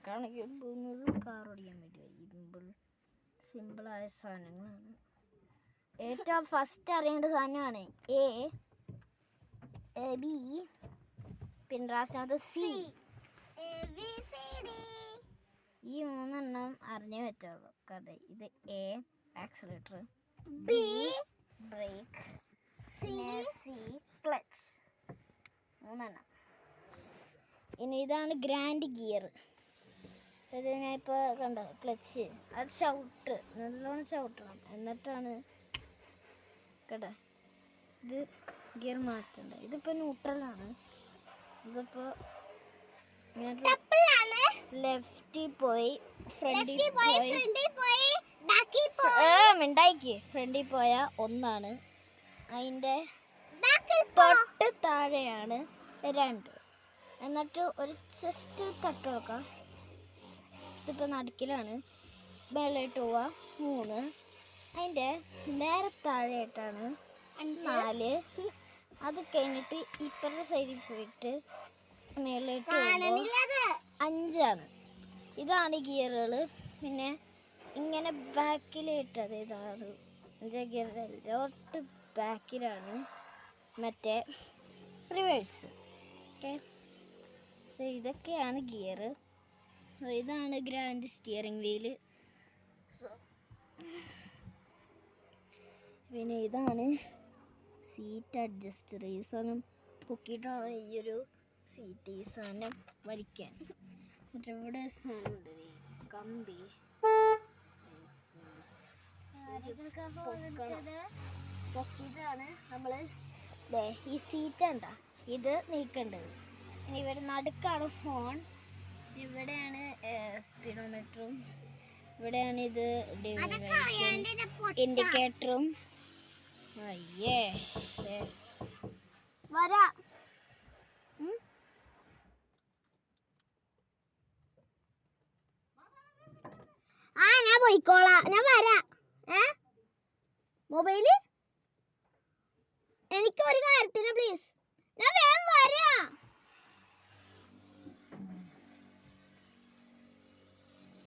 കണക്കിൽ പോകുന്നത് കാർ ഓടിക്കാൻ പറ്റുമോ? സിമ്പിളായ സാധനങ്ങളാണ്. ഏറ്റവും ഫസ്റ്റ് അറിയേണ്ട സാധനമാണ് എ ബി, പിന്നെ ലാസ്റ്റ് സി. ഈ മൂന്നെണ്ണം അറിഞ്ഞേ പറ്റുള്ളൂ. കാരണം ഇത് എ ആക്സിലേറ്റർ, ബി ബ്രേക്ക്, പിന്നെ സി ക്ലച്ച്. മൂന്നെണ്ണം. ഇനി ഇതാണ് ഗ്രാൻഡ് ഗിയർ. ഇത് ഞാൻ ഇപ്പോൾ കണ്ടോ ക്ലച്ച്, അത് നല്ലോണം ചവിട്ടണം, എന്നിട്ടാണ് കേട്ടോ ഇത് ഗിയർ മാറ്റണ്ട. ഇതിപ്പോൾ ന്യൂട്രലാണ്. ഇതിപ്പോൾ ലെഫ്റ്റിൽ പോയി ഫ്രണ്ടിൽ മിണ്ടായിക്ക് ഫ്രണ്ടിൽ പോയാൽ ഒന്നാണ്, അതിൻ്റെ തൊട്ട് താഴെയാണ് 2. എന്നിട്ട് ഒരു ജസ്റ്റ് തട്ട് നോക്കാം. ഇതിപ്പോൾ നടുക്കിലാണ്. മേളിലോട്ട് പോവുക 3. അതിൻ്റെ നേരെ താഴെയായിട്ടാണ് 4. അത് കഴിഞ്ഞിട്ട് ഇപ്പുറത്തെ സൈഡിൽ പോയിട്ട് മേളിലോട്ട് പോകുമ്പോൾ 5 ഇതാണ് ഗിയറുകൾ. പിന്നെ ഇങ്ങനെ ബാക്കിലിട്ടത് ഇതാണ് 5 ഗിയറുകൾ. തൊട്ട് ബാക്കിലാണ് മറ്റേ റിവേഴ്സ്. ഓക്കെ, സോ ഇതൊക്കെയാണ് ഗിയർ. ഇതാണ് ഗ്രാൻഡ് സ്റ്റിയറിംഗ് വീല്. സോ പിന്നെ ഇതാണ് സീറ്റ് അഡ്ജസ്റ്റർ. ഈ സാധനം പൊക്കിയിട്ടാണ് ഈ ഒരു സീറ്റ്, ഈ സാധനം വലിക്കാൻ. എന്നിട്ട് ഇവിടെ സാധനമുണ്ട്, കമ്പി പൊക്കിയിട്ടാണ് നമ്മൾ ഈ സീറ്റ് ഉണ്ടോ ഇത് നീക്കേണ്ടത്. ഇനി ഇവിടെ നടുക്കാണ് ഫോൺ, ഇവിടെയാണ് സ്പീഡോമീറ്ററും, ഇവിടെയാണ് ഇത് ഇൻഡിക്കേറ്ററും. വരാ ഞാൻ പോയിക്കോളാം, ഞാൻ വരാ. മൊബൈല് എനിക്ക് ഒരു കാര്യത്തിന് പ്ലീസ്, ഞാൻ വേഗം വരാ.